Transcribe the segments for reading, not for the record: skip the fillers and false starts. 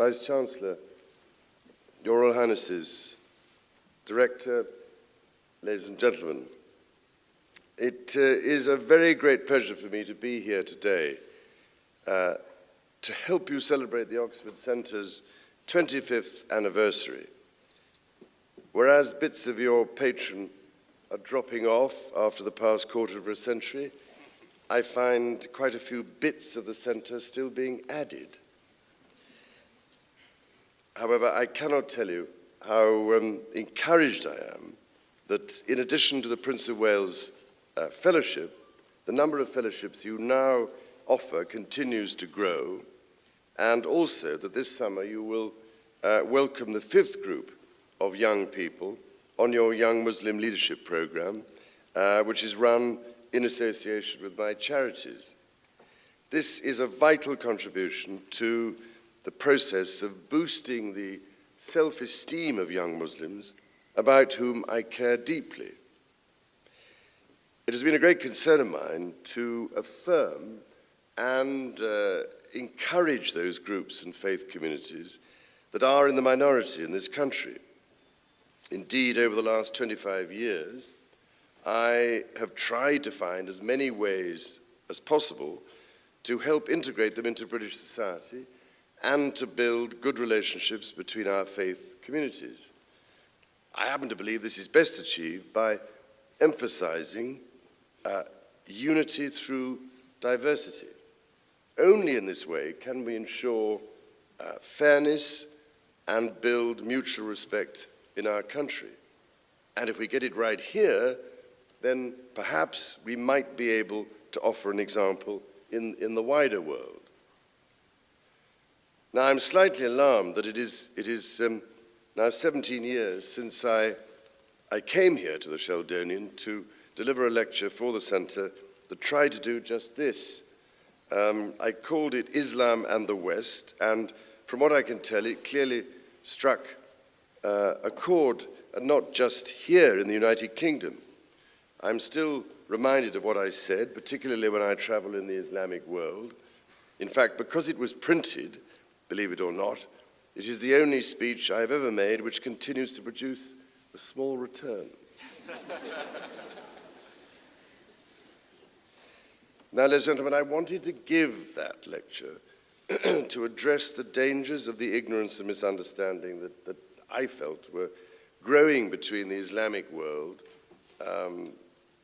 Vice-Chancellor, Your Royal Highnesses, Director, ladies and gentlemen, it is a very great pleasure for me to be here today to help you celebrate the Oxford Centre's 25th anniversary. Whereas bits of your patron are dropping off after the past quarter of a century, I find quite a few bits of the centre still being added. However, I cannot tell you how encouraged I am that in addition to the Prince of Wales Fellowship, the number of fellowships you now offer continues to grow, and also that this summer you will welcome the 5th group of young people on your Young Muslim Leadership Programme, which is run in association with my charities. This is a vital contribution to the process of boosting the self-esteem of young Muslims, about whom I care deeply. It has been a great concern of mine to affirm and encourage those groups and faith communities that are in the minority in this country. Indeed, over the last 25 years, I have tried to find as many ways as possible to help integrate them into British society and to build good relationships between our faith communities. I happen to believe this is best achieved by emphasizing unity through diversity. Only in this way can we ensure fairness and build mutual respect in our country. And if we get it right here, then perhaps we might be able to offer an example in the wider world. Now, I'm slightly alarmed that it is now 17 years since I came here to the Sheldonian to deliver a lecture for the Centre that tried to do just this. I called it Islam and the West, and from what I can tell, it clearly struck a chord, not just here in the United Kingdom. I'm still reminded of what I said, particularly when I travel in the Islamic world. In fact, because it was printed, believe it or not, it is the only speech I have ever made which continues to produce a small return. Now, ladies and gentlemen, I wanted to give that lecture to address the dangers of the ignorance and misunderstanding that I felt were growing between the Islamic world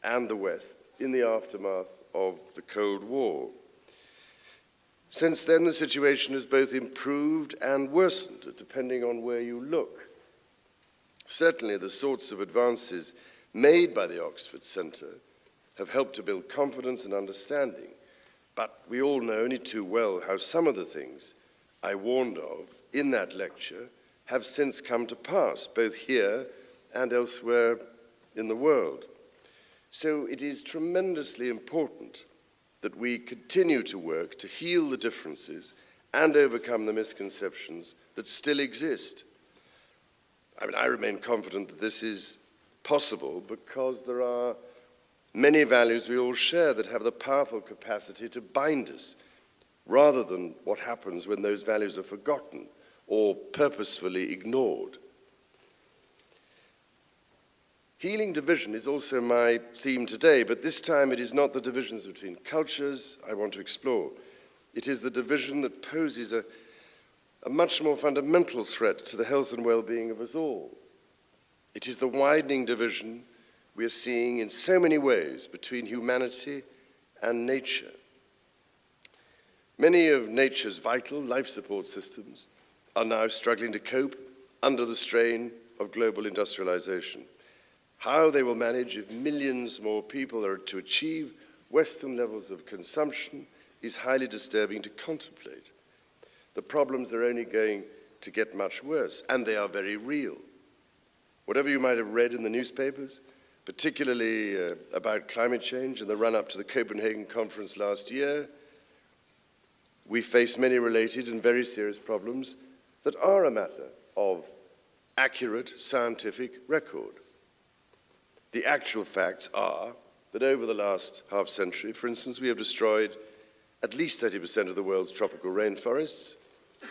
and the West in the aftermath of the Cold War. Since then, the situation has both improved and worsened, depending on where you look. Certainly, the sorts of advances made by the Oxford Centre have helped to build confidence and understanding, but we all know only too well how some of the things I warned of in that lecture have since come to pass, both here and elsewhere in the world. So it is tremendously important that we continue to work to heal the differences and overcome the misconceptions that still exist. I remain confident that this is possible because there are many values we all share that have the powerful capacity to bind us, rather than what happens when those values are forgotten or purposefully ignored. Healing division is also my theme today, but this time it is not the divisions between cultures I want to explore. It is the division that poses a much more fundamental threat to the health and well-being of us all. It is the widening division we are seeing in so many ways between humanity and nature. Many of nature's vital life support systems are now struggling to cope under the strain of global industrialization. How they will manage if millions more people are to achieve Western levels of consumption is highly disturbing to contemplate. The problems are only going to get much worse, and they are very real. Whatever you might have read in the newspapers, particularly about climate change in the run-up to the Copenhagen conference last year, we face many related and very serious problems that are a matter of accurate scientific record. The actual facts are that over the last half-century, for instance, we have destroyed at least 30% of the world's tropical rainforests,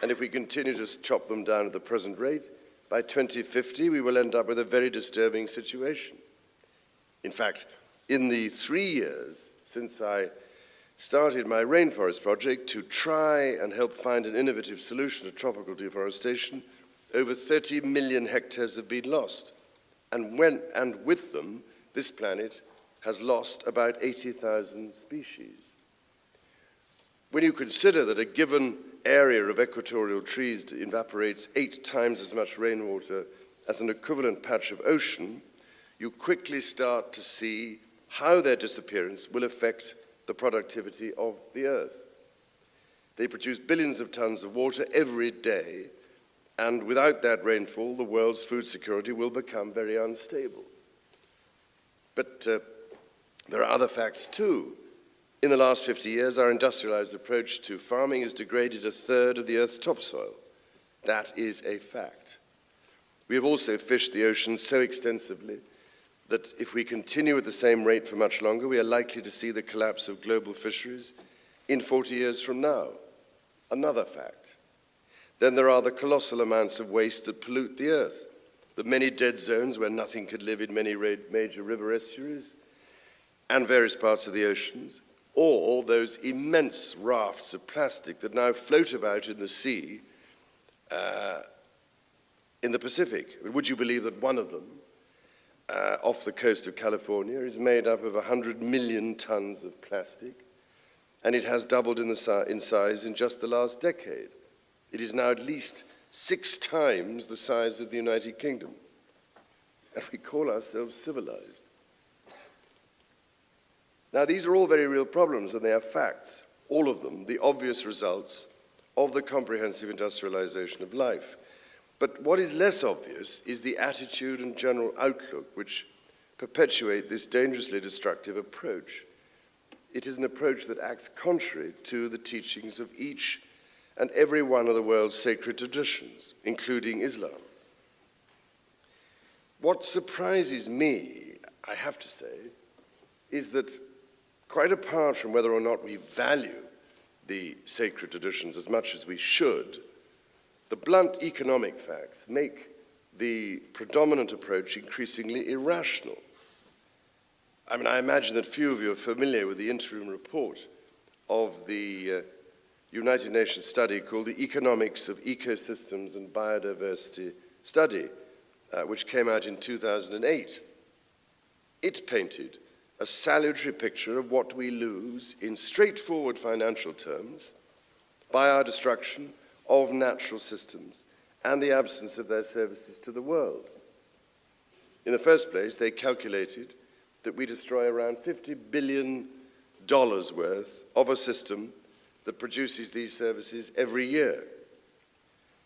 And if we continue to chop them down at the present rate, by 2050 we will end up with a very disturbing situation. In fact, in the 3 years since I started my rainforest project to try and help find an innovative solution to tropical deforestation, over 30 million hectares have been lost. And with them, this planet has lost about 80,000 species. When you consider that a given area of equatorial trees evaporates 8 times as much rainwater as an equivalent patch of ocean, you quickly start to see how their disappearance will affect the productivity of the earth. They produce billions of tons of water every day, and without that rainfall, the world's food security will become very unstable. But there are other facts too. In the last 50 years, our industrialized approach to farming has degraded 1/3 of the Earth's topsoil. That is a fact. We have also fished the oceans so extensively that if we continue at the same rate for much longer, we are likely to see the collapse of global fisheries in 40 years from now. Another fact. Then there are the colossal amounts of waste that pollute the Earth, the many dead zones where nothing could live in many major river estuaries and various parts of the oceans, or those immense rafts of plastic that now float about in the sea in the Pacific. Would you believe that one of them, off the coast of California, is made up of 100 million tons of plastic, and it has doubled in size in just the last decade. It is now at least 6 times the size of the United Kingdom, and we call ourselves civilized. Now, these are all very real problems, and they are facts, all of them, the obvious results of the comprehensive industrialization of life. But what is less obvious is the attitude and general outlook which perpetuate this dangerously destructive approach. It is an approach that acts contrary to the teachings of each and every one of the world's sacred traditions, including Islam. What surprises me, I have to say, is that quite apart from whether or not we value the sacred traditions as much as we should, the blunt economic facts make the predominant approach increasingly irrational. I mean, I imagine that few of you are familiar with the interim report of the United Nations study called the Economics of Ecosystems and Biodiversity Study, which came out in 2008. It painted a salutary picture of what we lose in straightforward financial terms by our destruction of natural systems and the absence of their services to the world. In the first place, they calculated that we destroy around $50 billion worth of a system that produces these services every year.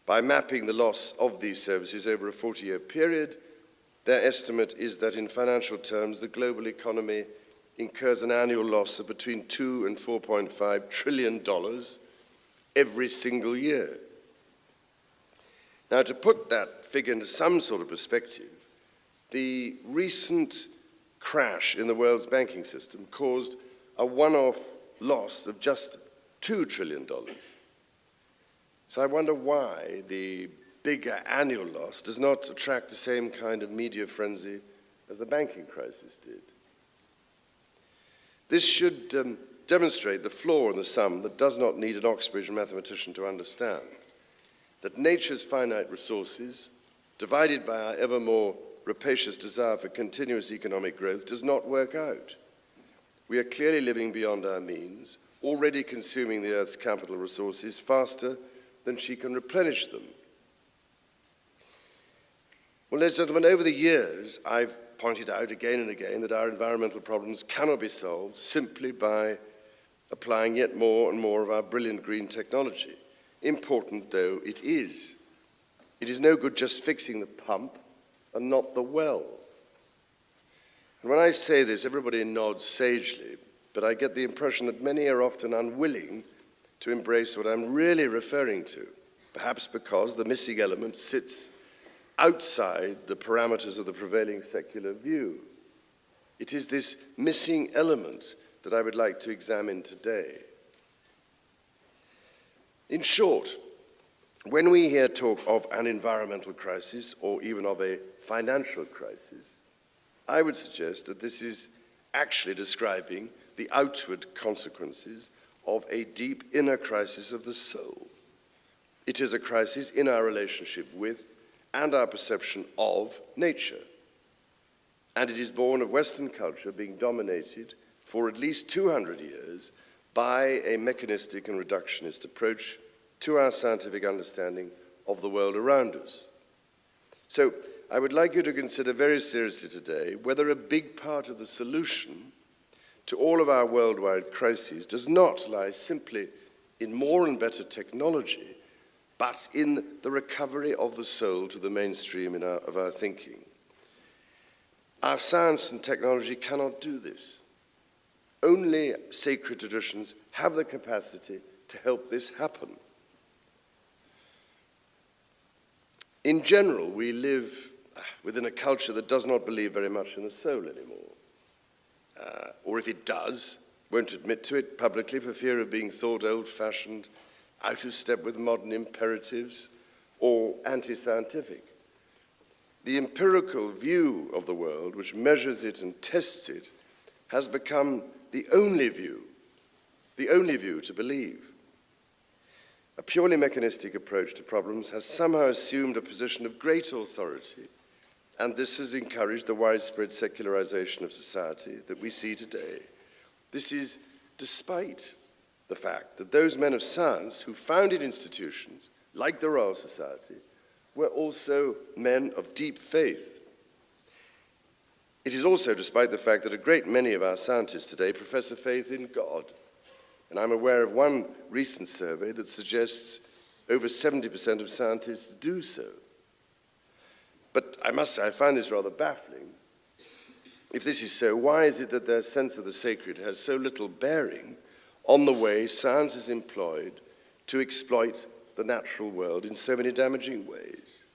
By mapping the loss of these services over a 40-year period, their estimate is that in financial terms, the global economy incurs an annual loss of between $2 and $4.5 trillion every single year. Now, to put that figure into some sort of perspective, the recent crash in the world's banking system caused a one-off loss of just $2 trillion. So I wonder why the bigger annual loss does not attract the same kind of media frenzy as the banking crisis did. This should demonstrate the flaw in the sum that does not need an Oxbridge mathematician to understand, that nature's finite resources, divided by our ever more rapacious desire for continuous economic growth, does not work out. We are clearly living beyond our means, already consuming the Earth's capital resources faster than she can replenish them. Well, ladies and gentlemen, over the years, I've pointed out again and again that our environmental problems cannot be solved simply by applying yet more and more of our brilliant green technology, important though it is. It is no good just fixing the pump and not the well. And when I say this, everybody nods sagely, but I get the impression that many are often unwilling to embrace what I'm really referring to, perhaps because the missing element sits outside the parameters of the prevailing secular view. It is this missing element that I would like to examine today. In short, When we hear talk of an environmental crisis or even of a financial crisis, I would suggest that this is actually describing the outward consequences of a deep inner crisis of the soul. It is a crisis in our relationship with and our perception of nature. And it is born of Western culture being dominated for at least 200 years by a mechanistic and reductionist approach to our scientific understanding of the world around us. So I would like you to consider very seriously today whether a big part of the solution to all of our worldwide crises does not lie simply in more and better technology, but in the recovery of the soul to the mainstream of our thinking. Our science and technology cannot do this. Only sacred traditions have the capacity to help this happen. In general, we live within a culture that does not believe very much in the soul anymore. Or if it does, won't admit to it publicly for fear of being thought old-fashioned, out of step with modern imperatives, or anti-scientific. The empirical view of the world, which measures it and tests it, has become the only view to believe. A purely mechanistic approach to problems has somehow assumed a position of great authority, and this has encouraged the widespread secularization of society that we see today. This is despite the fact that those men of science who founded institutions, like the Royal Society, were also men of deep faith. It is also despite the fact that a great many of our scientists today profess a faith in God. And I'm aware of one recent survey that suggests over 70% of scientists do so. But I must say, I find this rather baffling. If this is so, why is it that their sense of the sacred has so little bearing on the way science is employed to exploit the natural world in so many damaging ways?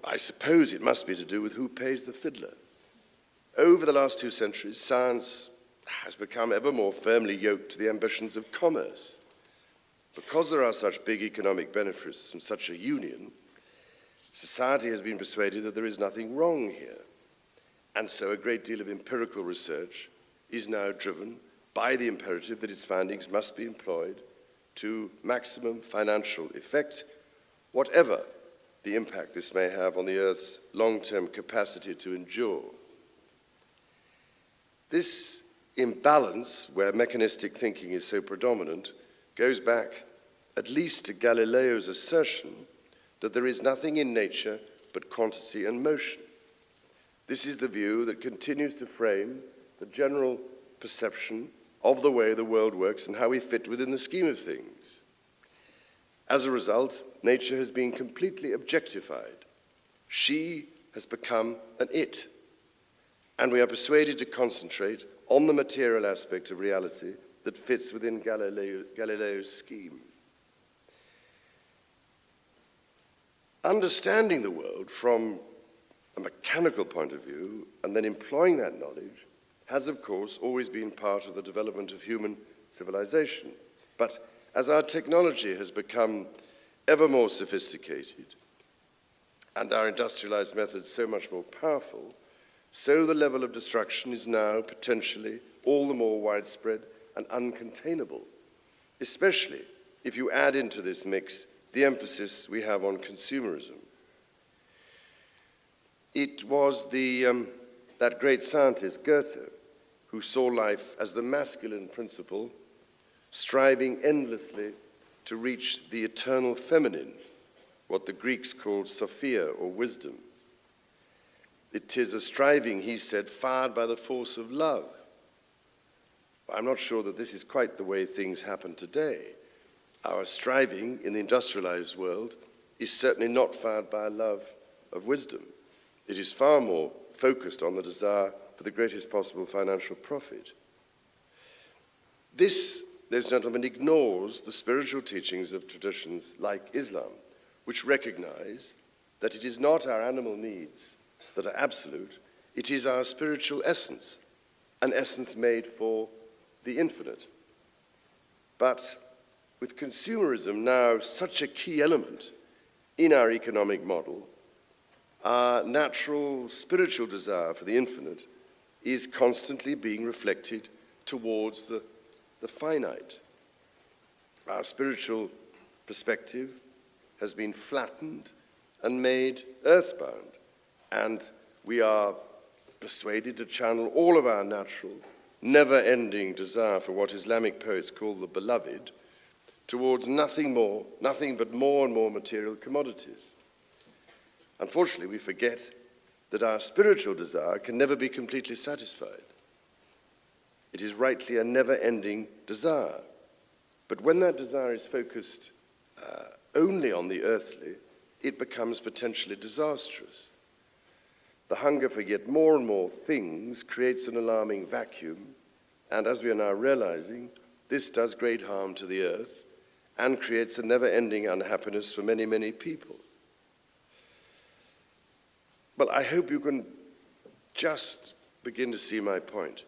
I suppose it must be to do with who pays the fiddler. Over the last 2 centuries, science has become ever more firmly yoked to the ambitions of commerce. Because there are such big economic benefits from such a union, society has been persuaded that there is nothing wrong here. And so a great deal of empirical research is now driven by the imperative that its findings must be employed to maximum financial effect, whatever the impact this may have on the Earth's long-term capacity to endure. This imbalance, where mechanistic thinking is so predominant, goes back at least to Galileo's assertion that there is nothing in nature but quantity and motion. This is the view that continues to frame the general perception of the way the world works and how we fit within the scheme of things. As a result, nature has been completely objectified. She has become an it, and we are persuaded to concentrate on the material aspect of reality that fits within Galileo's scheme. Understanding the world from a mechanical point of view and then employing that knowledge has, of course, always been part of the development of human civilization. But as our technology has become ever more sophisticated and our industrialized methods so much more powerful, so the level of destruction is now potentially all the more widespread and uncontainable, especially if you add into this mix the emphasis we have on consumerism. It was that great scientist, Goethe, who saw life as the masculine principle, striving endlessly to reach the eternal feminine, what the Greeks called Sophia, or wisdom. It is a striving, he said, fired by the force of love. I'm not sure that this is quite the way things happen today. Our striving in the industrialized world is certainly not fired by a love of wisdom. It is far more focused on the desire for the greatest possible financial profit. This, ladies and gentlemen, ignores the spiritual teachings of traditions like Islam, which recognize that it is not our animal needs that are absolute, it is our spiritual essence, an essence made for the infinite. But with consumerism now such a key element in our economic model, our natural spiritual desire for the infinite is constantly being reflected towards the finite. Our spiritual perspective has been flattened and made earthbound, and we are persuaded to channel all of our natural, never-ending desire for what Islamic poets call the beloved towards nothing but more and more material commodities. Unfortunately, we forget that our spiritual desire can never be completely satisfied. It is rightly a never-ending desire. But when that desire is focused only on the earthly, it becomes potentially disastrous. The hunger for yet more and more things creates an alarming vacuum, and as we are now realizing, this does great harm to the earth and creates a never-ending unhappiness for many, many people. Well, I hope you can just begin to see my point.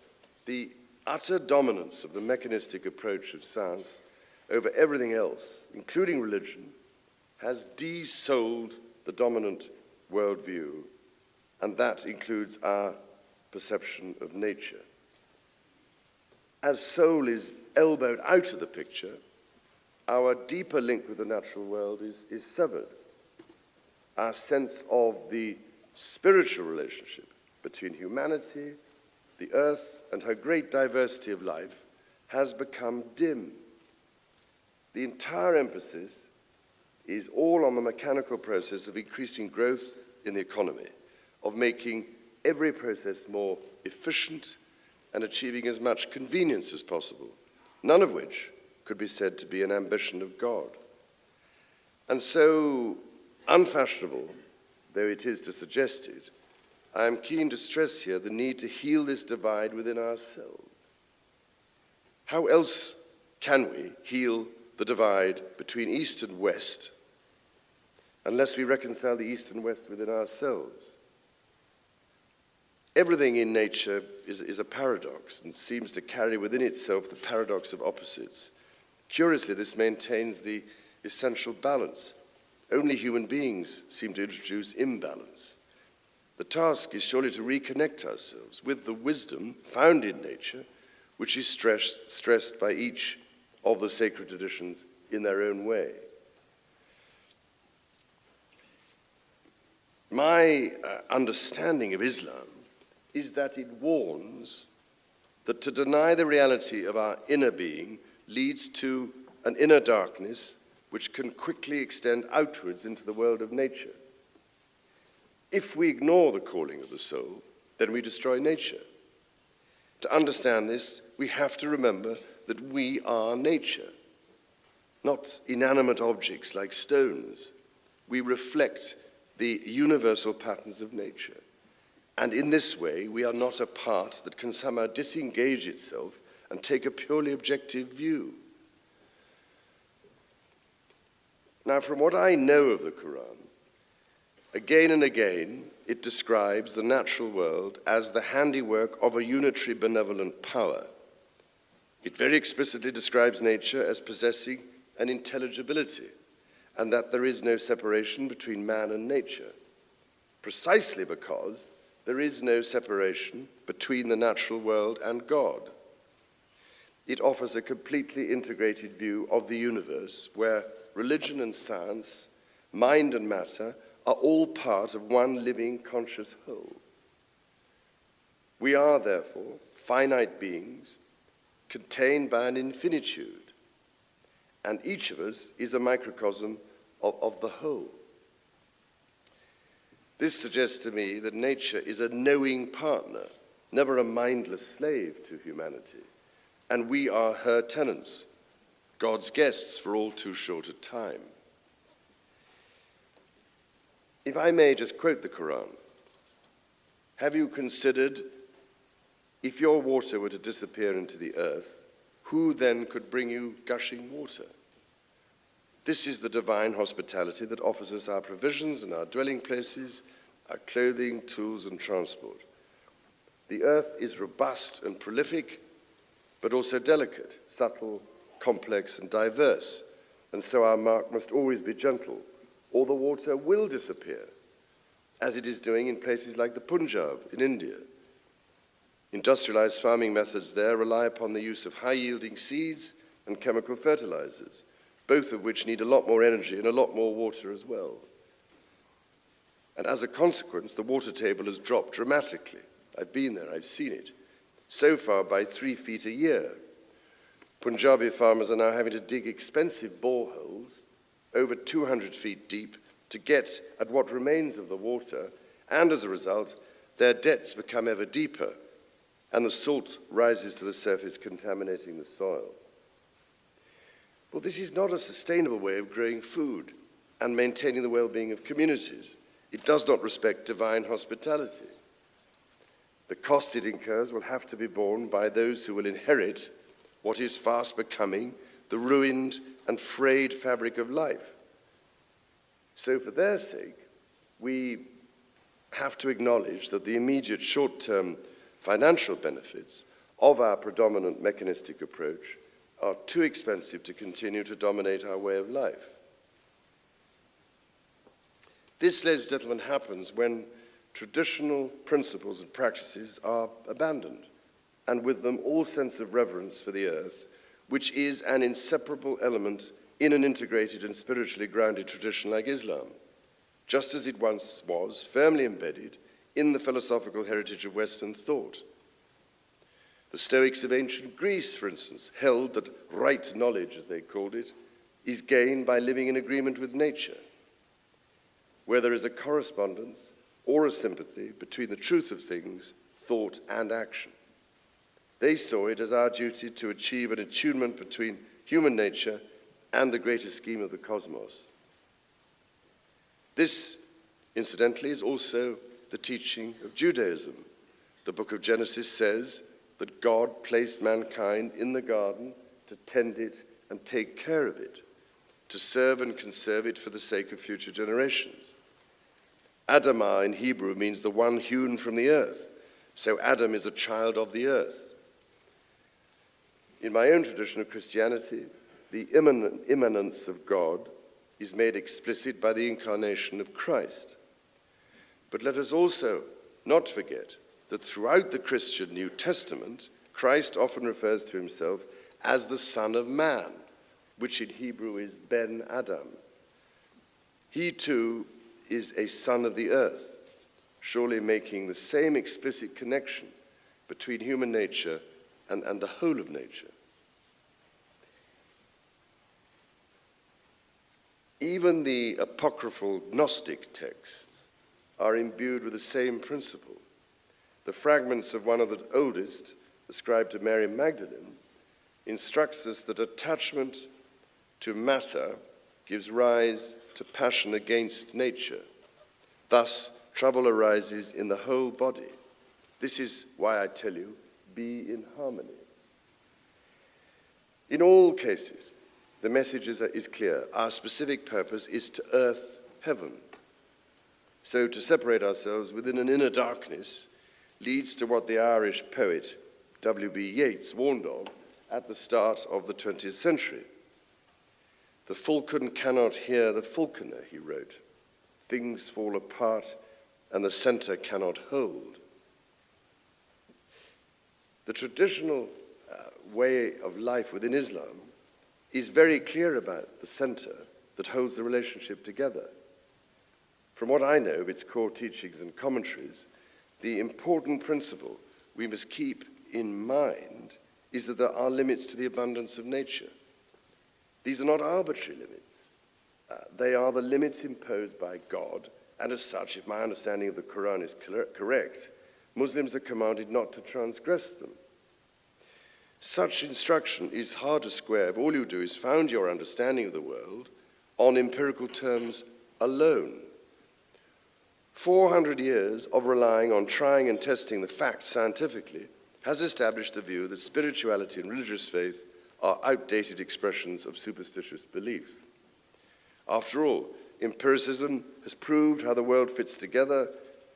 The utter dominance of the mechanistic approach of science over everything else, including religion, has de-souled the dominant worldview, and that includes our perception of nature. As soul is elbowed out of the picture, our deeper link with the natural world is severed. Our sense of the spiritual relationship between humanity, the earth, and her great diversity of life has become dim. The entire emphasis is all on the mechanical process of increasing growth in the economy, of making every process more efficient and achieving as much convenience as possible, none of which could be said to be an ambition of God. And so, unfashionable though it is to suggest it, I am keen to stress here the need to heal this divide within ourselves. How else can we heal the divide between East and West unless we reconcile the East and West within ourselves? Everything in nature is a paradox and seems to carry within itself the paradox of opposites. Curiously, this maintains the essential balance. Only human beings seem to introduce imbalance. The task is surely to reconnect ourselves with the wisdom found in nature, which is stressed by each of the sacred traditions in their own way. My understanding of Islam is that it warns that to deny the reality of our inner being leads to an inner darkness which can quickly extend outwards into the world of nature. If we ignore the calling of the soul, then we destroy nature. To understand this, we have to remember that we are nature, not inanimate objects like stones. We reflect the universal patterns of nature. And in this way, we are not a part that can somehow disengage itself and take a purely objective view. Now, from what I know of the Quran, again and again, it describes the natural world as the handiwork of a unitary benevolent power. It very explicitly describes nature as possessing an intelligibility, and that there is no separation between man and nature, precisely because there is no separation between the natural world and God. It offers a completely integrated view of the universe where religion and science, mind and matter, are all part of one living conscious whole. We are, therefore, finite beings contained by an infinitude, and each of us is a microcosm of the whole. This suggests to me that nature is a knowing partner, never a mindless slave to humanity, and we are her tenants, God's guests for all too short a time. If I may just quote the Quran, have you considered if your water were to disappear into the earth, who then could bring you gushing water? This is the divine hospitality that offers us our provisions and our dwelling places, our clothing, tools, and transport. The earth is robust and prolific, but also delicate, subtle, complex and diverse, and so our mark must always be gentle, or the water will disappear, as it is doing in places like the Punjab in India. Industrialized farming methods there rely upon the use of high-yielding seeds and chemical fertilizers, both of which need a lot more energy and a lot more water as well. And as a consequence, the water table has dropped dramatically. I've been there, I've seen it. So far by 3 feet a year. Punjabi farmers are now having to dig expensive boreholes over 200 feet deep to get at what remains of the water, and as a result, their debts become ever deeper, and the salt rises to the surface, contaminating the soil. Well, this is not a sustainable way of growing food and maintaining the well-being of communities. It does not respect divine hospitality. The cost it incurs will have to be borne by those who will inherit what is fast becoming the ruined and frayed fabric of life. So for their sake, we have to acknowledge that the immediate short-term financial benefits of our predominant mechanistic approach are too expensive to continue to dominate our way of life. This, ladies and gentlemen, happens when traditional principles and practices are abandoned, and with them all sense of reverence for the earth, which is an inseparable element in an integrated and spiritually grounded tradition like Islam, just as it once was firmly embedded in the philosophical heritage of Western thought. The Stoics of ancient Greece, for instance, held that right knowledge, as they called it, is gained by living in agreement with nature, where there is a correspondence or a sympathy between the truth of things, thought, and action. They saw it as our duty to achieve an attunement between human nature and the greater scheme of the cosmos. This, incidentally, is also the teaching of Judaism. The book of Genesis says that God placed mankind in the garden to tend it and take care of it, to serve and conserve it for the sake of future generations. Adamah in Hebrew means the one hewn from the earth, so Adam is a child of the earth. In my own tradition of Christianity, the immanence of God is made explicit by the incarnation of Christ. But let us also not forget that throughout the Christian New Testament, Christ often refers to himself as the Son of Man, which in Hebrew is Ben Adam. He too is a son of the earth, surely making the same explicit connection between human nature and the whole of nature. Even the apocryphal Gnostic texts are imbued with the same principle. The fragments of one of the oldest, ascribed to Mary Magdalene, instructs us that attachment to matter gives rise to passion against nature. Thus, trouble arises in the whole body. This is why I tell you, be in harmony. In all cases, the message is clear. Our specific purpose is to earth heaven. So to separate ourselves within an inner darkness leads to what the Irish poet W.B. Yeats warned of at the start of the 20th century. The falcon cannot hear the falconer, he wrote. Things fall apart and the center cannot hold. The traditional way of life within Islam is very clear about the center that holds the relationship together. From what I know of its core teachings and commentaries, the important principle we must keep in mind is that there are limits to the abundance of nature. These are not arbitrary limits. They are the limits imposed by God, and as such, if my understanding of the Quran is correct, Muslims are commanded not to transgress them. Such instruction is hard to square if all you do is found your understanding of the world on empirical terms alone. 400 years of relying on trying and testing the facts scientifically has established the view that spirituality and religious faith are outdated expressions of superstitious belief. After all, empiricism has proved how the world fits together,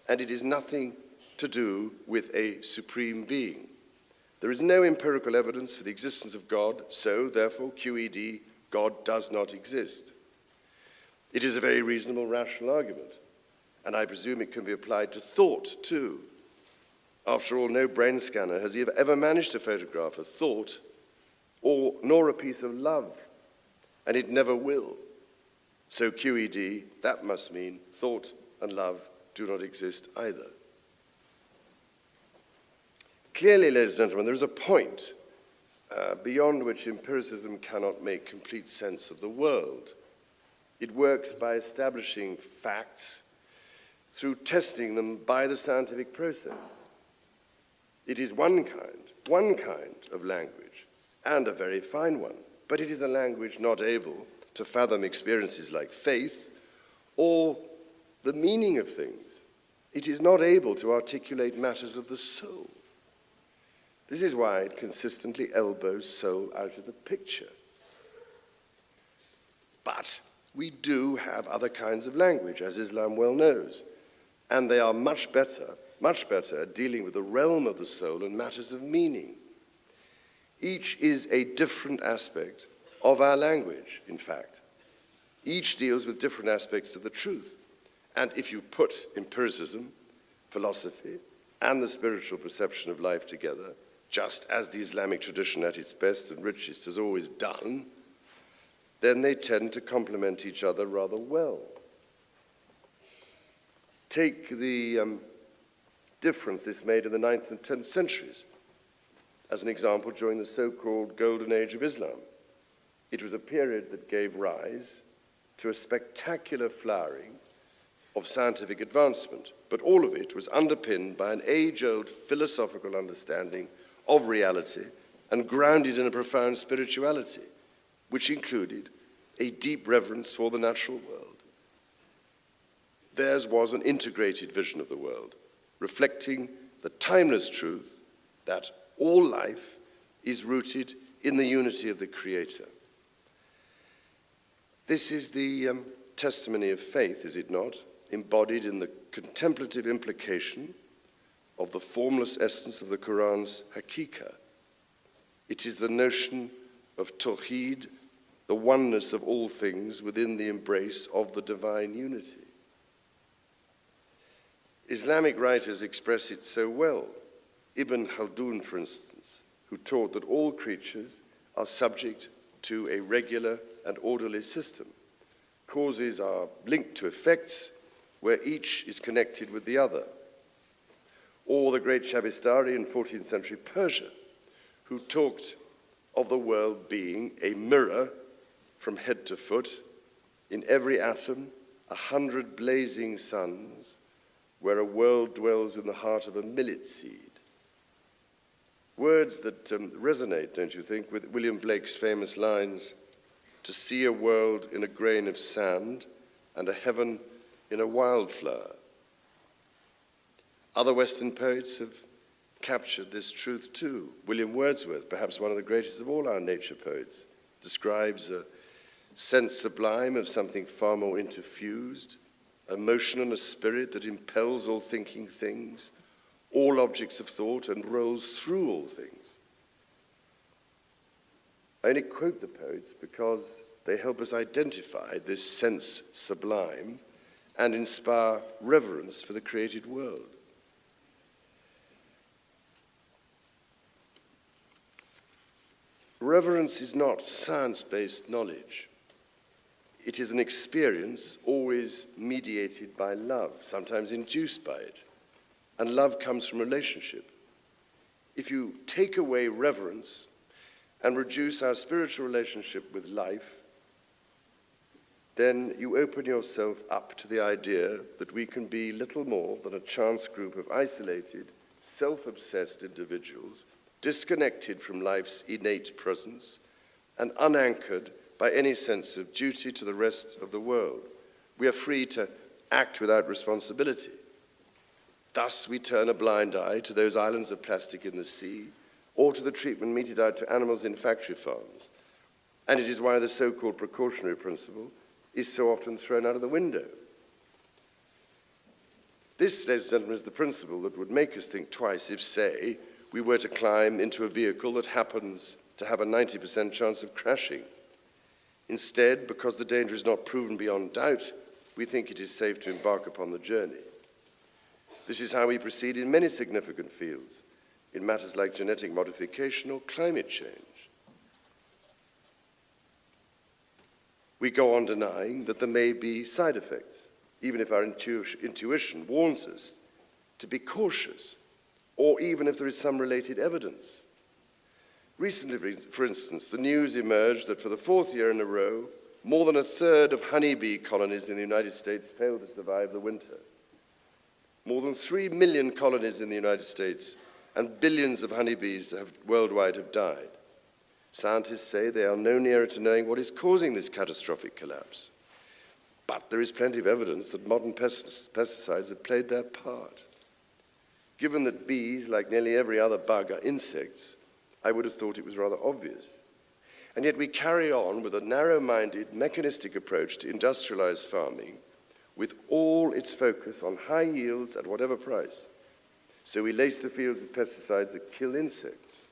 and it is nothing to do with a supreme being. There is no empirical evidence for the existence of God, so, therefore, QED, God does not exist. It is a very reasonable, rational argument, and I presume it can be applied to thought, too. After all, no brain scanner has ever managed to photograph a thought nor a piece of love, and it never will. So QED, that must mean thought and love do not exist either. Clearly, ladies and gentlemen, there is a point beyond which empiricism cannot make complete sense of the world. It works by establishing facts through testing them by the scientific process. It is one kind of language, and a very fine one, but it is a language not able to fathom experiences like faith or the meaning of things. It is not able to articulate matters of the soul. This is why it consistently elbows soul out of the picture. But we do have other kinds of language, as Islam well knows, and they are much better at dealing with the realm of the soul and matters of meaning. Each is a different aspect of our language, in fact. Each deals with different aspects of the truth. And if you put empiricism, philosophy, and the spiritual perception of life together, just as the Islamic tradition at its best and richest has always done, then they tend to complement each other rather well. Take the difference this made in the 9th and 10th centuries. As an example, during the so-called Golden Age of Islam, it was a period that gave rise to a spectacular flowering of scientific advancement, but all of it was underpinned by an age-old philosophical understanding of reality and grounded in a profound spirituality, which included a deep reverence for the natural world. Theirs was an integrated vision of the world, reflecting the timeless truth that all life is rooted in the unity of the Creator. This is the testimony of faith, is it not, embodied in the contemplative implication of the formless essence of the Quran's hakika. It is the notion of tawheed, the oneness of all things within the embrace of the divine unity. Islamic writers express it so well. Ibn Khaldun, for instance, who taught that all creatures are subject to a regular and orderly system. Causes are linked to effects where each is connected with the other. Or the great Shabistari in 14th century Persia, who talked of the world being a mirror from head to foot, in every atom 100 blazing suns, where a world dwells in the heart of a millet seed. Words that resonate, don't you think, with William Blake's famous lines, "To see a world in a grain of sand and a heaven in a wildflower." Other Western poets have captured this truth too. William Wordsworth, perhaps one of the greatest of all our nature poets, describes a sense sublime of something far more interfused, a motion and a spirit that impels all thinking things, all objects of thought, and rolls through all things. I only quote the poets because they help us identify this sense sublime and inspire reverence for the created world. Reverence is not science-based knowledge. It is an experience always mediated by love, sometimes induced by it. And love comes from relationship. If you take away reverence and reduce our spiritual relationship with life, then you open yourself up to the idea that we can be little more than a chance group of isolated, self-obsessed individuals, disconnected from life's innate presence and unanchored by any sense of duty to the rest of the world. We are free to act without responsibility. Thus, we turn a blind eye to those islands of plastic in the sea or to the treatment meted out to animals in factory farms. And it is why the so-called precautionary principle is so often thrown out of the window. This, ladies and gentlemen, is the principle that would make us think twice if, say, we were to climb into a vehicle that happens to have a 90% chance of crashing. Instead, because the danger is not proven beyond doubt, we think it is safe to embark upon the journey. This is how we proceed in many significant fields, in matters like genetic modification or climate change. We go on denying that there may be side effects, even if our intuition warns us to be cautious, or even if there is some related evidence. Recently, for instance, the news emerged that for the fourth year in a row, more than a third of honeybee colonies in the United States failed to survive the winter. More than 3 million colonies in the United States and billions of honeybees worldwide have died. Scientists say they are no nearer to knowing what is causing this catastrophic collapse. But there is plenty of evidence that modern pesticides have played their part. Given that bees, like nearly every other bug, are insects, I would have thought it was rather obvious. And yet we carry on with a narrow-minded, mechanistic approach to industrialized farming with all its focus on high yields at whatever price. So we lace the fields with pesticides that kill insects.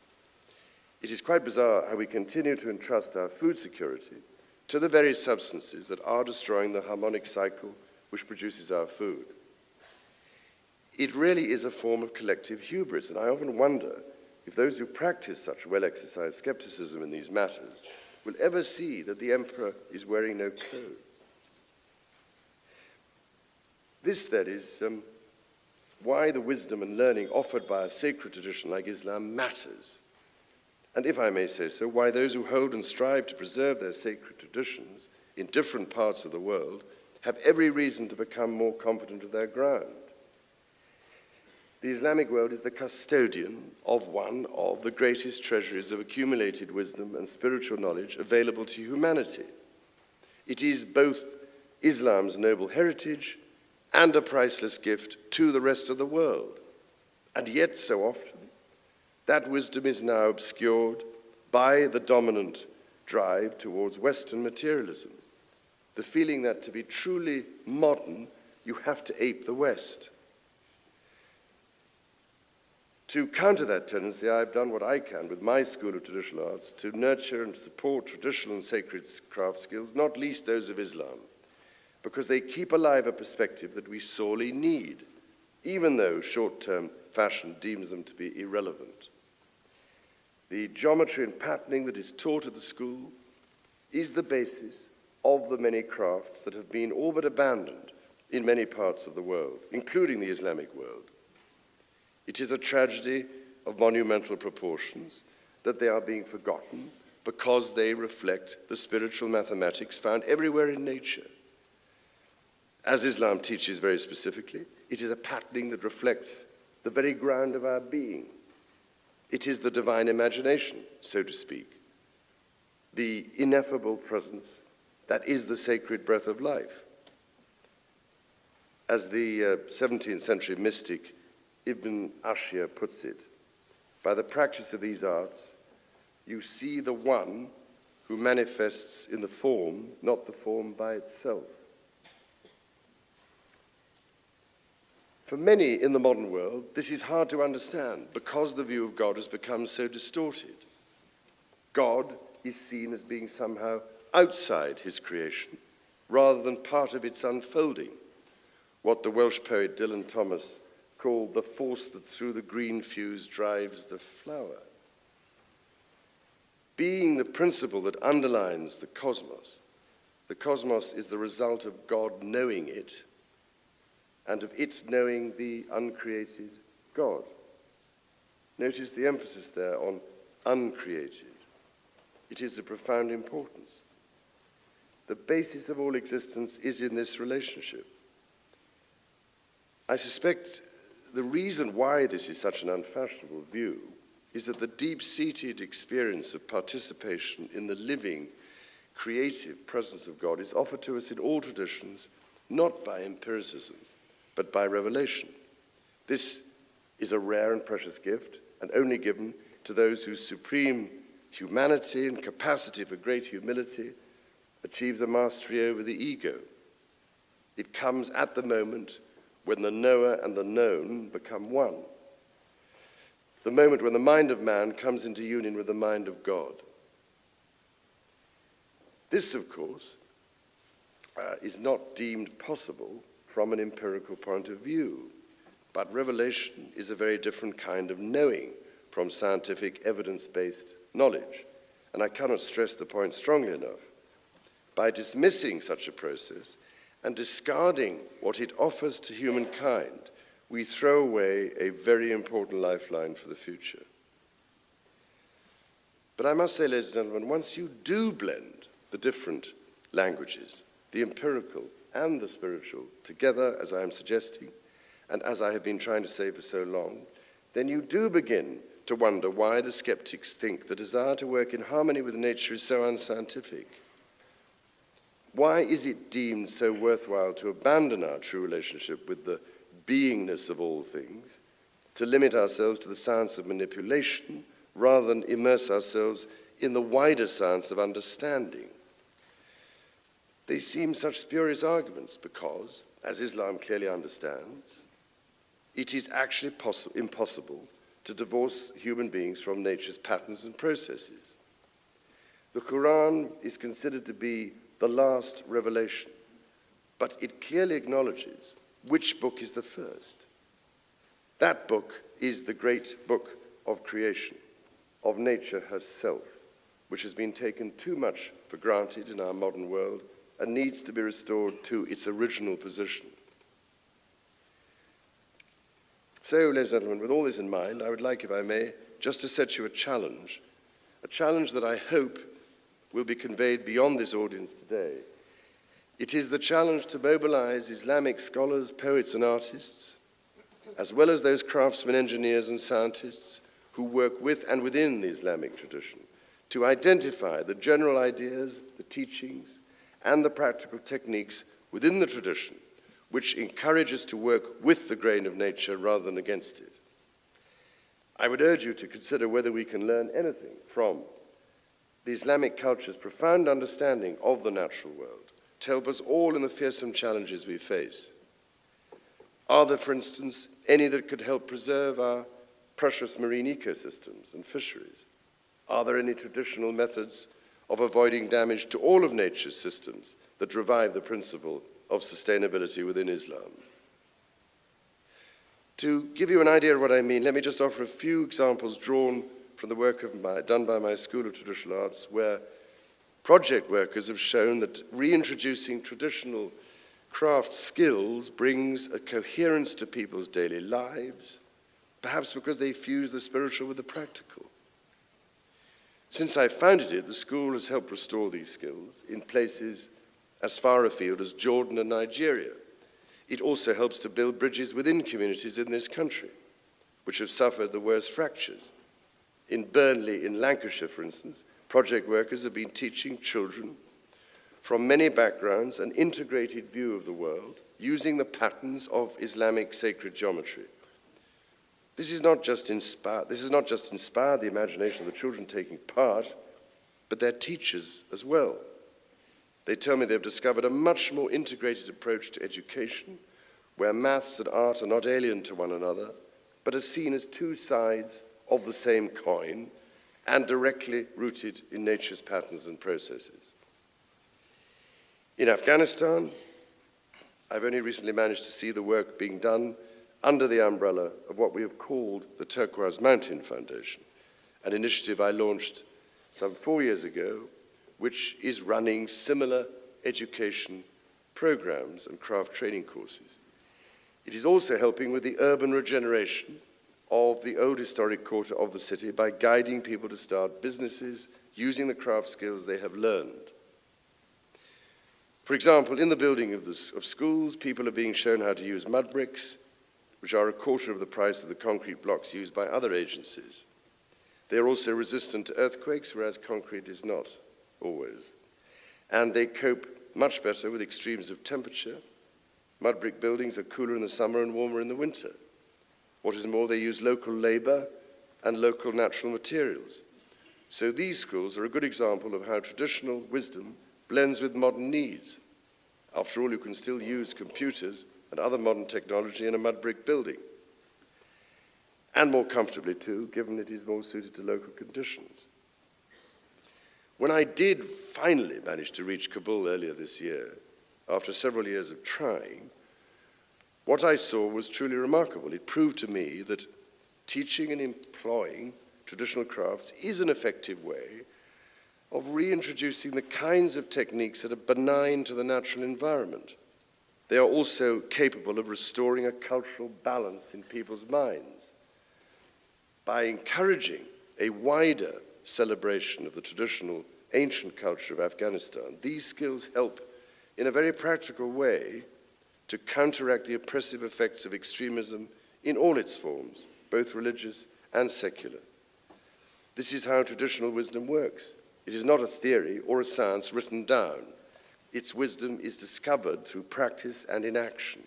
It is quite bizarre how we continue to entrust our food security to the very substances that are destroying the harmonic cycle which produces our food. It really is a form of collective hubris, and I often wonder if those who practice such well-exercised skepticism in these matters will ever see that the emperor is wearing no clothes. This, then, is why the wisdom and learning offered by a sacred tradition like Islam matters. And if I may say so, why those who hold and strive to preserve their sacred traditions in different parts of the world have every reason to become more confident of their ground. The Islamic world is the custodian of one of the greatest treasuries of accumulated wisdom and spiritual knowledge available to humanity. It is both Islam's noble heritage and a priceless gift to the rest of the world. And yet, so often, that wisdom is now obscured by the dominant drive towards Western materialism, the feeling that to be truly modern, you have to ape the West. To counter that tendency, I've done what I can with my School of Traditional Arts to nurture and support traditional and sacred craft skills, not least those of Islam, because they keep alive a perspective that we sorely need, even though short-term fashion deems them to be irrelevant. The geometry and patterning that is taught at the school is the basis of the many crafts that have been all but abandoned in many parts of the world, including the Islamic world. It is a tragedy of monumental proportions that they are being forgotten because they reflect the spiritual mathematics found everywhere in nature. As Islam teaches very specifically, it is a patterning that reflects the very ground of our being. It is the divine imagination, so to speak, the ineffable presence that is the sacred breath of life. As the 17th century mystic Ibn Ashir puts it, by the practice of these arts, you see the one who manifests in the form, not the form by itself. For many in the modern world, this is hard to understand because the view of God has become so distorted. God is seen as being somehow outside his creation rather than part of its unfolding, what the Welsh poet Dylan Thomas called the force that through the green fuse drives the flower. Being the principle that underlines the cosmos is the result of God knowing it and of it knowing the uncreated God. Notice the emphasis there on uncreated. It is of profound importance. The basis of all existence is in this relationship. I suspect the reason why this is such an unfashionable view is that the deep-seated experience of participation in the living, creative presence of God is offered to us in all traditions, not by empiricism, but by revelation. This is a rare and precious gift, and only given to those whose supreme humanity and capacity for great humility achieves a mastery over the ego. It comes at the moment when the knower and the known become one. the moment when the mind of man comes into union with the mind of God. This, of course, is not deemed possible from an empirical point of view, but revelation is a very different kind of knowing from scientific evidence-based knowledge. And I cannot stress the point strongly enough. By dismissing such a process and discarding what it offers to humankind, we throw away a very important lifeline for the future. But I must say, ladies and gentlemen, once you do blend the different languages, the empirical and the spiritual, together, as I am suggesting, and as I have been trying to say for so long, then you do begin to wonder why the skeptics think the desire to work in harmony with nature is so unscientific. Why is it deemed so worthwhile to abandon our true relationship with the beingness of all things, to limit ourselves to the science of manipulation, rather than immerse ourselves in the wider science of understanding? They seem such spurious arguments because, as Islam clearly understands, it is actually impossible to divorce human beings from nature's patterns and processes. The Quran is considered to be the last revelation, but it clearly acknowledges which book is the first. That book is the great book of creation, of nature herself, which has been taken too much for granted in our modern world and needs to be restored to its original position. So, ladies and gentlemen, with all this in mind, I would like, if I may, just to set you a challenge that I hope will be conveyed beyond this audience today. It is the challenge to mobilize Islamic scholars, poets, and artists, as well as those craftsmen, engineers, and scientists who work with and within the Islamic tradition, to identify the general ideas, the teachings, and the practical techniques within the tradition which encourage us to work with the grain of nature rather than against it. I would urge you to consider whether we can learn anything from the Islamic culture's profound understanding of the natural world to help us all in the fearsome challenges we face. Are there, for instance, any that could help preserve our precious marine ecosystems and fisheries? Are there any traditional methods of avoiding damage to all of nature's systems that revive the principle of sustainability within Islam? To give you an idea of what I mean, let me just offer a few examples drawn from the work done by my School of Traditional Arts, where project workers have shown that reintroducing traditional craft skills brings a coherence to people's daily lives, perhaps because they fuse the spiritual with the practical. Since I founded it, the school has helped restore these skills in places as far afield as Jordan and Nigeria. It also helps to build bridges within communities in this country, which have suffered the worst fractures. In Burnley, in Lancashire, for instance, project workers have been teaching children from many backgrounds an integrated view of the world, using the patterns of Islamic sacred geometry. This has not just inspired the imagination of the children taking part, but their teachers as well. They tell me they've discovered a much more integrated approach to education, where maths and art are not alien to one another, but are seen as two sides of the same coin and directly rooted in nature's patterns and processes. In Afghanistan, I've only recently managed to see the work being done under the umbrella of what we have called the Turquoise Mountain Foundation, an initiative I launched some 4 years ago, which is running similar education programs and craft training courses. It is also helping with the urban regeneration of the old historic quarter of the city by guiding people to start businesses using the craft skills they have learned. For example, in the building of schools, people are being shown how to use mud bricks, which are a quarter of the price of the concrete blocks used by other agencies. They are also resistant to earthquakes, whereas concrete is not always. And they cope much better with extremes of temperature. Mud brick buildings are cooler in the summer and warmer in the winter. What is more, they use local labor and local natural materials. So these schools are a good example of how traditional wisdom blends with modern needs. After all, you can still use computers and other modern technology in a mud brick building. and more comfortably too, given it is more suited to local conditions. When I did finally manage to reach Kabul earlier this year, after several years of trying, what I saw was truly remarkable. It proved to me that teaching and employing traditional crafts is an effective way of reintroducing the kinds of techniques that are benign to the natural environment. They are also capable of restoring a cultural balance in people's minds. By encouraging a wider celebration of the traditional ancient culture of Afghanistan, these skills help in a very practical way to counteract the oppressive effects of extremism in all its forms, both religious and secular. This is how traditional wisdom works. It is not a theory or a science written down. Its wisdom is discovered through practice and in action.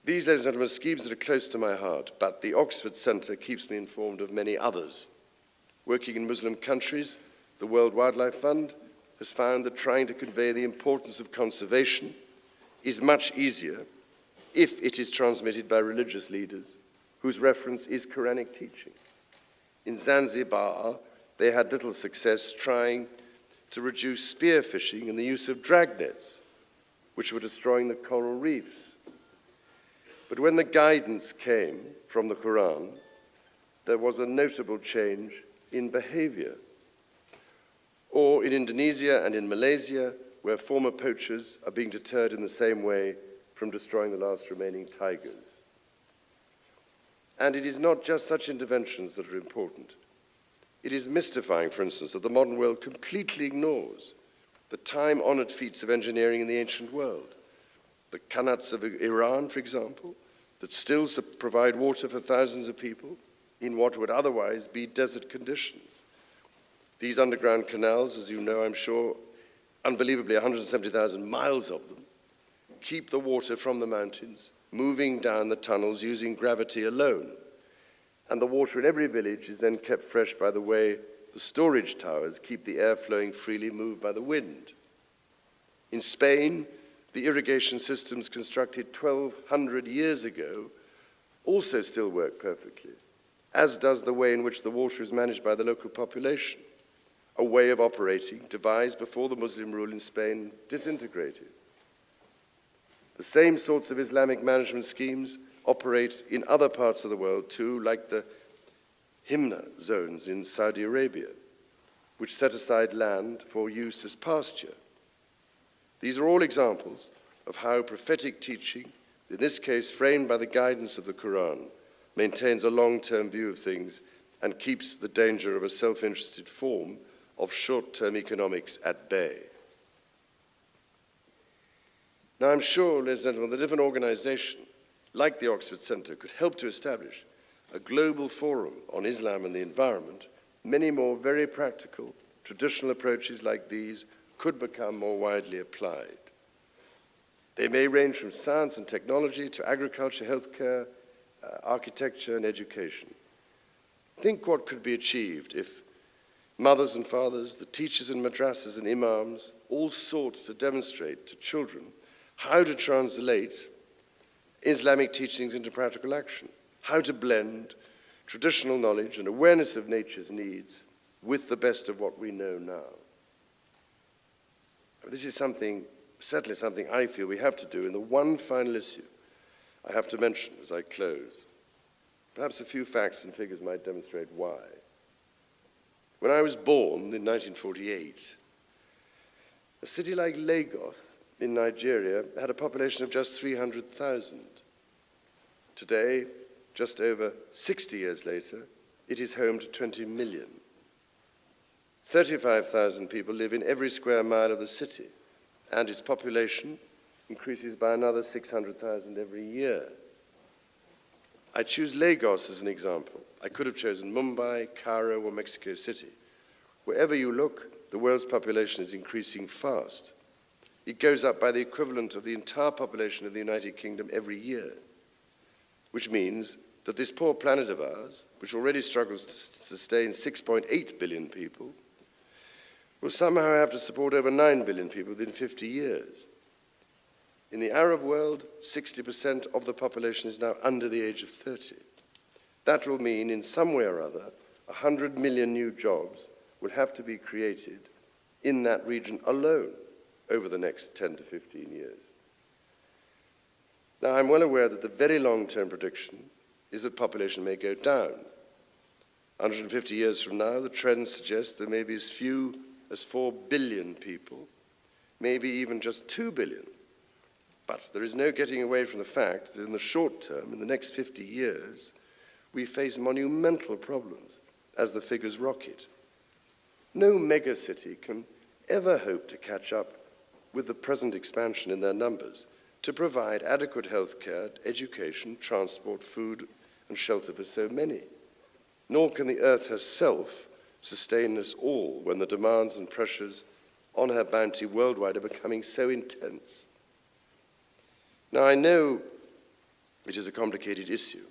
These, ladies and gentlemen, are schemes that are close to my heart, but the Oxford Centre keeps me informed of many others. Working in Muslim countries, the World Wildlife Fund has found that trying to convey the importance of conservation is much easier if it is transmitted by religious leaders whose reference is Quranic teaching. In Zanzibar, they had little success trying to reduce spearfishing and the use of dragnets, which were destroying the coral reefs. But when the guidance came from the Quran, there was a notable change in behavior. Or in Indonesia and in Malaysia, where former poachers are being deterred in the same way from destroying the last remaining tigers. And it is not just such interventions that are important. It is mystifying, for instance, that the modern world completely ignores the time-honored feats of engineering in the ancient world. The qanats of Iran, for example, that still provide water for thousands of people in what would otherwise be desert conditions. These underground canals, as you know, I'm sure, unbelievably 170,000 miles of them, keep the water from the mountains, moving down the tunnels using gravity alone. And the water in every village is then kept fresh by the way the storage towers keep the air flowing freely, moved by the wind. In Spain, the irrigation systems constructed 1,200 years ago also still work perfectly, as does the way in which the water is managed by the local population, a way of operating devised before the Muslim rule in Spain disintegrated. The same sorts of Islamic management schemes operate in other parts of the world too, like the Himna zones in Saudi Arabia, which set aside land for use as pasture. These are all examples of how prophetic teaching, in this case framed by the guidance of the Quran, maintains a long-term view of things and keeps the danger of a self-interested form of short-term economics at bay. Now, I'm sure, ladies and gentlemen, that if an organization like the Oxford Centre could help to establish a global forum on Islam and the environment, many more very practical, traditional approaches like these could become more widely applied. They may range from science and technology to agriculture, healthcare, architecture, and education. Think what could be achieved if mothers and fathers, the teachers in madrasas and imams, all sought to demonstrate to children how to translate Islamic teachings into practical action, how to blend traditional knowledge and awareness of nature's needs with the best of what we know now. This is certainly something I feel we have to do. And the one final issue I have to mention as I close, perhaps a few facts and figures might demonstrate why. When I was born in 1948, a city like Lagos in Nigeria had a population of just 300,000. Today, just over 60 years later, it is home to 20 million. 35,000 people live in every square mile of the city, and its population increases by another 600,000 every year. I choose Lagos as an example. I could have chosen Mumbai, Cairo, or Mexico City. Wherever you look, the world's population is increasing fast. It goes up by the equivalent of the entire population of the United Kingdom every year, which means that this poor planet of ours, which already struggles to sustain 6.8 billion people, will somehow have to support over 9 billion people within 50 years. In the Arab world, 60% of the population is now under the age of 30. That will mean, in some way or other, 100 million new jobs will have to be created in that region alone over the next 10 to 15 years. Now, I'm well aware that the very long-term prediction is that population may go down. 150 years from now, the trends suggest there may be as few as 4 billion people, maybe even just 2 billion. But there is no getting away from the fact that in the short term, in the next 50 years, we face monumental problems as the figures rocket. No megacity can ever hope to catch up with the present expansion in their numbers to provide adequate health care, education, transport, food, and shelter for so many. Nor can the Earth herself sustain us all when the demands and pressures on her bounty worldwide are becoming so intense. Now, I know it is a complicated issue.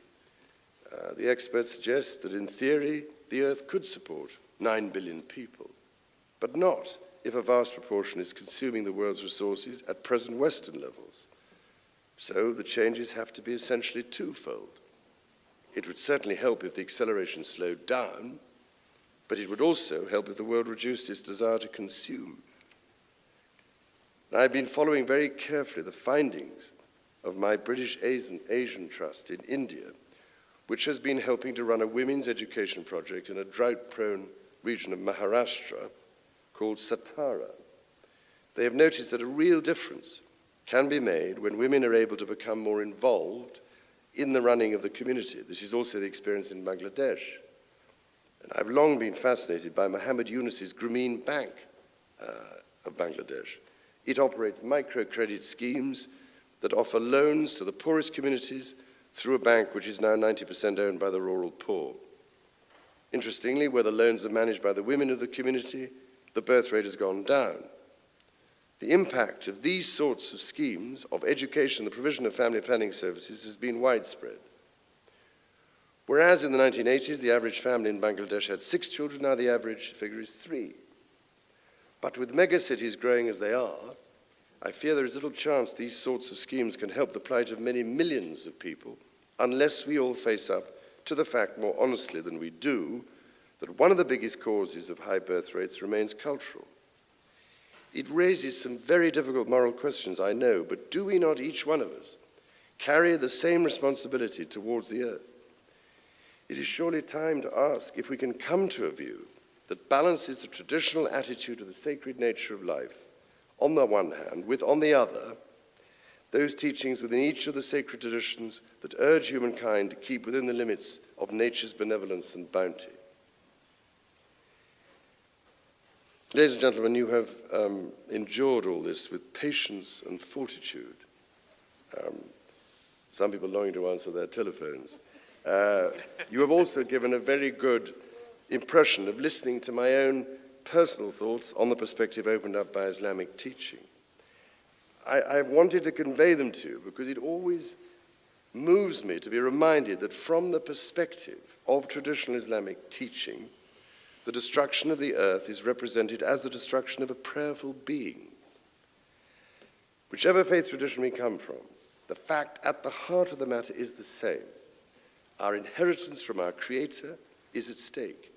The experts suggest that in theory, the Earth could support 9 billion people, but not if a vast proportion is consuming the world's resources at present Western levels. So the changes have to be essentially twofold. It would certainly help if the acceleration slowed down, but it would also help if the world reduced its desire to consume. I've been following very carefully the findings of my British Asian Trust in India, which has been helping to run a women's education project in a drought-prone region of Maharashtra called Satara. They have noticed that a real difference can be made when women are able to become more involved in the running of the community. This is also the experience in Bangladesh. And I've long been fascinated by Muhammad Yunus's Grameen Bank of Bangladesh. It operates microcredit schemes that offer loans to the poorest communities through a bank which is now 90% owned by the rural poor. Interestingly, where the loans are managed by the women of the community, the birth rate has gone down. The impact of these sorts of schemes of education, the provision of family planning services, has been widespread. Whereas in the 1980s, the average family in Bangladesh had 6 children, now the average figure is 3. But with megacities growing as they are, I fear there is little chance these sorts of schemes can help the plight of many millions of people unless we all face up to the fact more honestly than we do that one of the biggest causes of high birth rates remains cultural. It raises some very difficult moral questions, I know, but do we not, each one of us, carry the same responsibility towards the earth? It is surely time to ask if we can come to a view that balances the traditional attitude of the sacred nature of life, on the one hand, with, on the other, those teachings within each of the sacred traditions that urge humankind to keep within the limits of nature's benevolence and bounty. Ladies and gentlemen, you have endured all this with patience and fortitude. Some people longing to answer their telephones. You have also given a very good impression of listening to my own personal thoughts on the perspective opened up by Islamic teaching. I've wanted to convey them to you because it always moves me to be reminded that from the perspective of traditional Islamic teaching, the destruction of the earth is represented as the destruction of a prayerful being. Whichever faith tradition we come from, the fact at the heart of the matter is the same. Our inheritance from our Creator is at stake.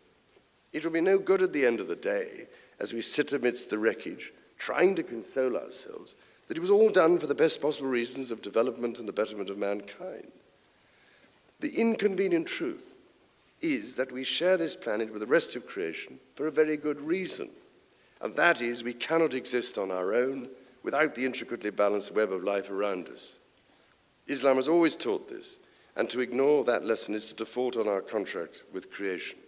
It will be no good at the end of the day, as we sit amidst the wreckage, trying to console ourselves, that it was all done for the best possible reasons of development and the betterment of mankind. The inconvenient truth is that we share this planet with the rest of creation for a very good reason, and that is we cannot exist on our own without the intricately balanced web of life around us. Islam has always taught this, and to ignore that lesson is to default on our contract with creation.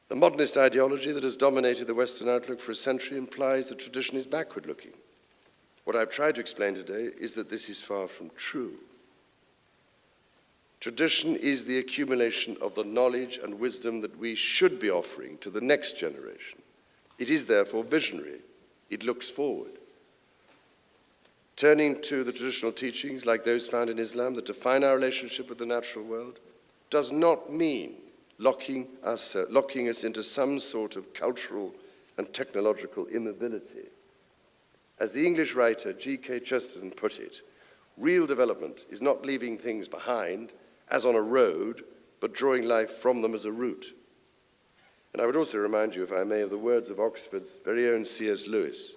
The modernist ideology that has dominated the Western outlook for a century implies that tradition is backward-looking. What I've tried to explain today is that this is far from true. Tradition is the accumulation of the knowledge and wisdom that we should be offering to the next generation. It is therefore visionary. It looks forward. Turning to the traditional teachings like those found in Islam that define our relationship with the natural world does not mean locking us into some sort of cultural and technological immobility. As the English writer G.K. Chesterton put it, real development is not leaving things behind as on a road, but drawing life from them as a route. And I would also remind you, if I may, of the words of Oxford's very own C.S. Lewis,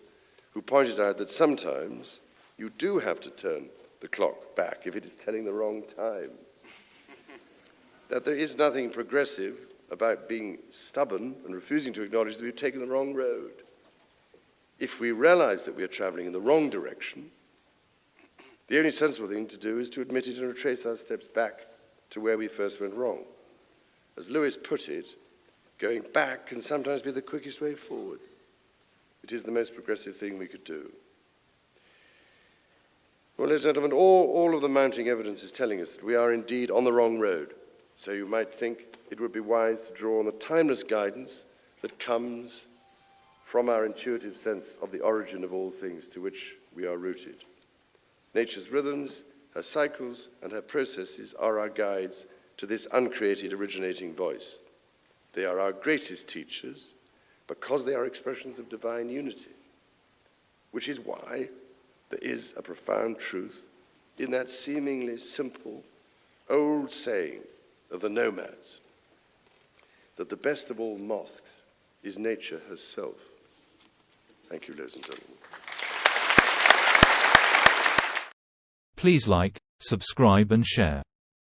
who pointed out that sometimes you do have to turn the clock back if it is telling the wrong time. That there is nothing progressive about being stubborn and refusing to acknowledge that we've taken the wrong road. If we realize that we are traveling in the wrong direction, the only sensible thing to do is to admit it and retrace our steps back to where we first went wrong. As Lewis put it, going back can sometimes be the quickest way forward. It is the most progressive thing we could do. Well, ladies and gentlemen, all of the mounting evidence is telling us that we are indeed on the wrong road. So you might think it would be wise to draw on the timeless guidance that comes from our intuitive sense of the origin of all things to which we are rooted. Nature's rhythms, her cycles, and her processes are our guides to this uncreated originating voice. They are our greatest teachers because they are expressions of divine unity, which is why there is a profound truth in that seemingly simple old saying of the nomads, that the best of all mosques is nature herself. Thank you, ladies and gentlemen. Please like, subscribe and share.